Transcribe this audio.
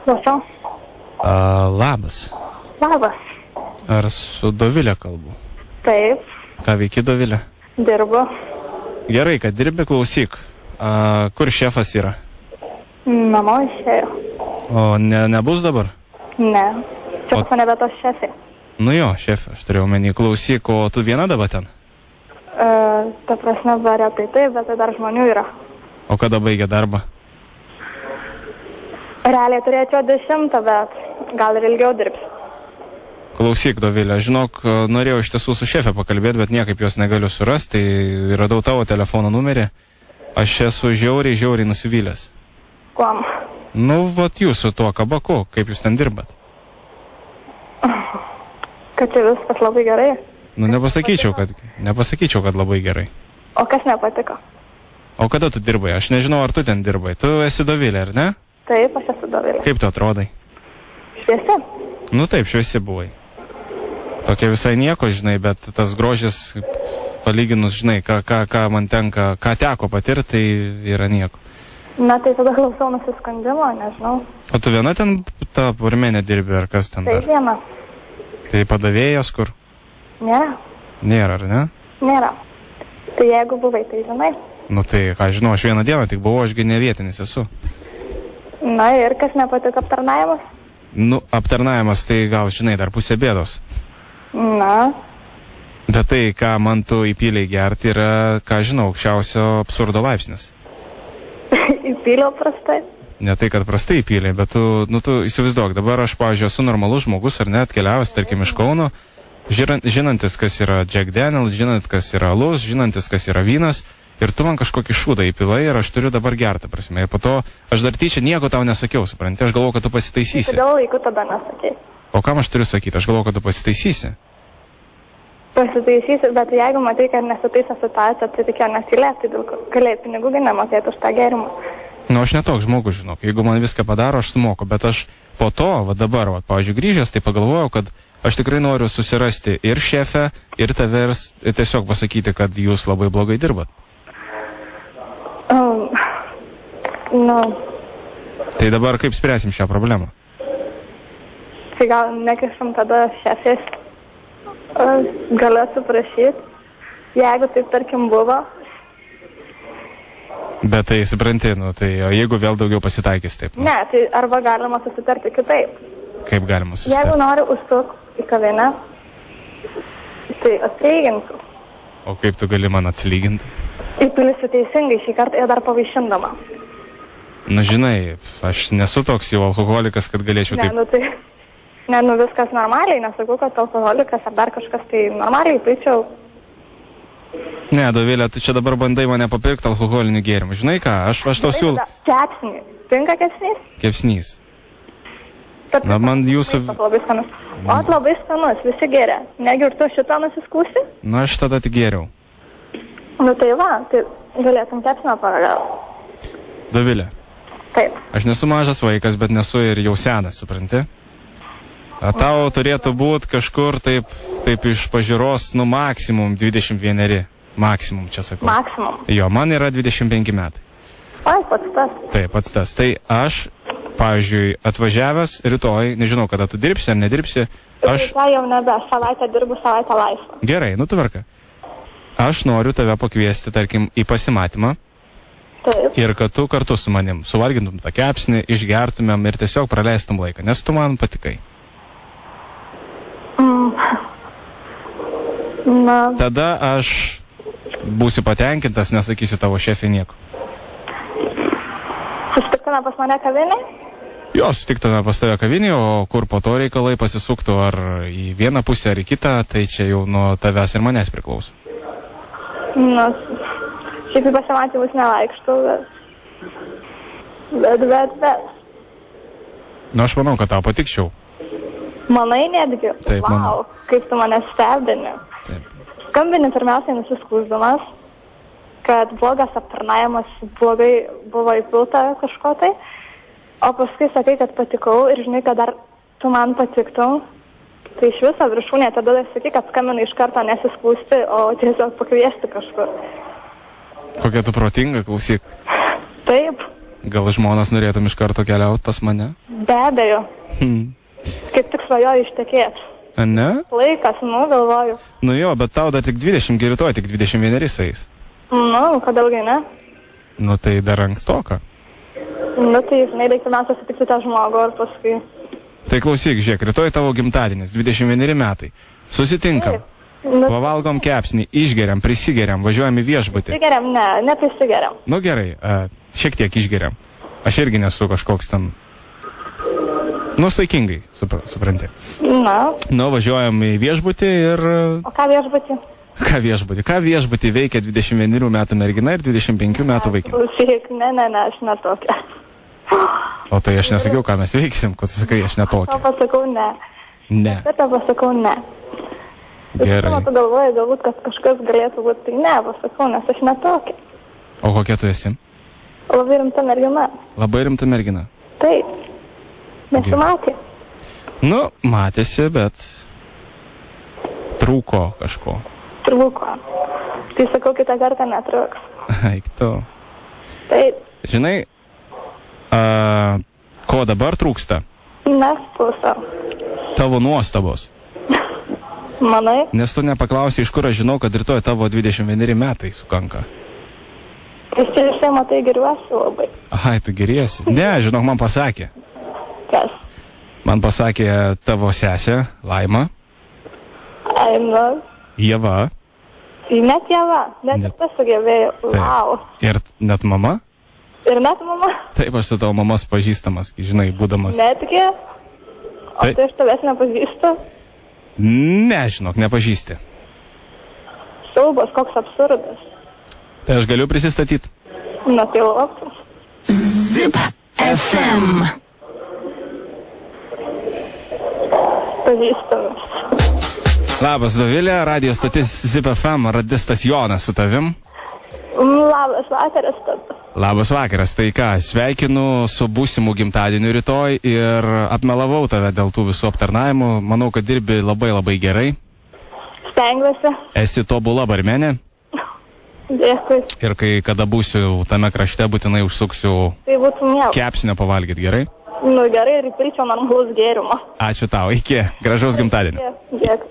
Klausau. Labas. Labas. Ar su Dovilė kalbu? Taip, Ką veiki, Dovilė? dirbu. Gerai, kad dirbi, klausyk. Kur šefas yra? Namo išėjo. O nebus dabar? Ne. Čia O- pas mane vietos šefė. Nu jo, šefė, aš turėjau menį, klausyk, o tu viena dabar ten? Ta prasme, bare tai taip, bet tai dar žmonių yra. O kada baigia darbą? Realiai turėčiau 10, bet gal ir ilgiau dirbsiu. Klausyk, Dovilė, žinok, norėjau iš tiesų su šefė pakalbėti, bet niekaip jos negaliu surasti, tai radau tavo telefono numerį. Aš esu žiauriai nusivylęs. Kuom? Nu, vat jūs su tuo kabaku, kaip jūs ten dirbat? Kad čia viskas labai gerai. Nu, nepasakyčiau, kad labai gerai. O kas nepatiko? O kada tu dirbai? Aš nežinau, ar tu ten dirbai. Tu esi Dovilė, ar ne? Taip, aš esu Dovilė. Kaip tu atrodai? Šviesi? Nu taip, šviesi buvai. Tokia visai nieko, žinai, bet tas grožis, palyginus, žinai, ką man tenka, ką teko patirti, tai yra nieko. Na tai tada klausau nusiskandimo, nežinau. O tu viena ten tą purmenę dirbi, ar kas ten Taip dar? viena. Tai padavėjas kur? Nėra. Nėra, ar ne? Nėra. Tai jeigu buvai, tai žinai. Nu tai, ką žinau, aš vieną dieną tik buvau, ašgi ne vietinis esu. Na ir kas nepatiko aptarnavimas? Nu, aptarnavimas, tai gal, žinai, dar pusė bėdos. Na, Bet tai, ką man tu įpylei gerti, yra, ką žinau, aukščiausio absurdo laipsnis. įpyliau prastai. Ne tai, kad prastai įpylei, bet tu įsivaizduok, dabar aš, pavyzdžiui, esu normalus žmogus ar net atkeliavęs, tarkim, iš Kauno, žinantis, kas yra Jack Daniels, žinantis, kas yra alus, žinantis, kas yra vynas, ir tu man kažkokį šūdą įpilai ir aš turiu dabar gertą, prasme. Ir po to aš dar tyčia nieko tau nesakiau, supranti, aš galvoju, kad tu pasitaisysi. Kodėl laiku tada nesakei? O kam aš turiu sakyti? Aš galvoju, kad tu pasitaisysi. Pasitaisysi, bet jeigu matai, kad nesitaiso situacija, tai tik jo nesilėti, tai galėjai pinigų nemokėti už tą gėrimą. Nu, aš netoks žmogus, žinok, jeigu man viską padaro, aš sumoku, bet aš po to, va dabar, va, pavyzdžiui, grįžęs, tai pagalvojau, kad aš tikrai noriu susirasti ir šefę, ir tave ir tiesiog pasakyti, kad jūs labai blogai dirbat. Nu, Tai dabar kaip spręsim šią problemą? tai gal nekišam tada šefės, galėsiu prašyti, jeigu taip tarkim buvo. Bet tai, supranti, nu, tai o jeigu vėl daugiau pasitaikys taip, nu, Ne, tai arba galima susitarti kitaip. kaip galima Jeigu susitarti? nori užsuk į kavinę, tai atlyginsiu. O kaip tu gali man atsilyginti? Įpilsiu teisingai šį kartą ir dar pavaišindama. Nu, žinai, aš nesu toks jau alkoholikas, kad galėčiau Ne, taip. nu tai, ne, nu viskas normaliai, nesakau, kad alkoholikas ar dar kažkas, tai normaliai, tačiau, Ne, Dovilė, tu čia dabar bandai mane papirkti alkoholinių gėrimų. Žinai ką, aš tau siūlau kepsnį. Tinka kepsnys? kepsnys. Tad Na, man jūsų... labai skanus. O, labai skanus, visi geria. Negi ir tu šitą nusiskūsi? Nu, aš tada tik gėriau. Nu tai va, tai galėtum kepsnio paragauti. Dovilė, Taip. aš nesu mažas vaikas, bet nesu ir jau senas, supranti? A tau turėtų būti kažkur taip iš pažiūros, nu, maksimum 21. Maksimum, čia sakau. Maksimum. Jo, man yra 25 metai. Oi, pats tas. Taip, pats tas. Tai aš, pavyzdžiui, atvažiavęs rytoj, nežinau, kada tu dirbsi ar nedirbsi, aš... Tai jau nebe, savaitę dirbu, savaitę laisvą. Gerai, nu tvarka. Aš noriu tave pakviesti, tarkim, į pasimatymą Taip. ir kad tu kartu su manim suvalgintum tą kepsnį, išgertumėm ir tiesiog praleistum laiką, nes tu man patikai. Na, Tada aš būsiu patenkintas, nesakysiu tavo šefė nieko. susitiktume pas mane kavinė? Jo, sutiktume pas tave kavinį, o kur po to reikalai pasisuktų ar į vieną pusę ar į kitą, tai čia jau nuo tavęs ir manęs priklauso. Na, šiaip į pasimatymus nevaikštų, bet. Nu, aš manau, kad tau patikčiau. Manai netgi? Taip, manau. Vau, kaip tu mane stebini. Taip. Skambini pirmiausiai nusiskūsdamas, kad blogas aptarnavimas blogai buvo įpilta kažko tai, o paskui sakai, kad patikau ir žinai, kad dar tu man patiktum. Tai iš viso viršūnė, tada sakai, kad skambinai iš karto nesiskūsti, o tiesiog pakviesti kažkur. Kokia tu protinga, klausyk. Taip. Gal žmonas norėtum iš karto keliauti pas mane? Be abejo. Kaip tik svajoju ištekėti. A ne? Laikas, galvoju. Nu jo, bet tau dar tik 20, rytoj tik 21 eis. Kodėlgi ne? Nu tai dar ankstoka. Tai, žinai, reikia mes susitikti tą žmogų ir paskui. Tai klausyk, žiūrėk, rytoj tavo gimtadienis, 21 metai. Susitinkam. Pavalgom kepsnį, išgeriam, prisigeriam, važiuojam į viešbutį. Prisigeriam, ne prisigeriam. Nu gerai, šiek tiek išgeriam. Aš irgi nesu kažkoks ten... Saikingai, supranti. Važiuojam į viešbutį ir... O ką viešbutį? Ką viešbutį veikia 21 metų mergina ir 25 metų vaikinas? Klausyk, ne, aš netokia. O tai aš nesakiau, ką mes veiksim, kad tu sakai, aš netokia. Tau pasakau ne. Ne. Bet tau pasakau ne. Gerai. Tu galvoji, galbūt, kad kažkas galėtų būti, tai ne, pasakau, nes aš netokia. O kokia tu esi? Labai rimta mergina. Labai rimta mergina? Taip. Nesimatė. Matėsi, bet trūko kažko. Trūko. Tai sakau, kitą kartą netruks. Eik tu. Taip. Žinai, ko dabar trūksta? Mes klausau. Tavo nuostabos. Manai? Nes tu nepaklausai, iš kur aš žinau, kad rytoj tavo 21 metai sukanka. Iš čia visai matai geriuosi labai. Ai, tu geriesi. Ne, žinok, man pasakė. Kas? Man pasakė tavo sesė, Laima. Aina. Ieva. Net Ieva. Net tas sugebėjo. Wow. Ir net mama? Ir net mama? Taip, aš su tavo mamos pažįstamas, žinai, būdamas. Netgi? O tai aš tavęs nepažįstu? Ne, žinok, nepažįsti. Siaubas, koks absurdas. Tai aš galiu prisistatyti? Na tai lauksim. Zip FM. Pažįstamas. Labas, Dovilė, radio stotis Zip FM, radistas Jonas su tavim. Labas vakaras, tada. Labas vakaras, tai ką, sveikinu su būsimu gimtadieniu rytoj ir apmelavau tave dėl tų visų aptarnavimų. Manau, kad dirbi labai labai gerai. Stengiuosi. Esi tobula barmenė. Dėkui. Ir kai kada būsiu tame krašte, būtinai užsuksiu Tai būtų miela. kepsnio pavalgyti, gerai? Gerai, ir įpilčiau normalus gėrimą. Ačiū tau, iki. Gražaus gimtadienio. Dėkui.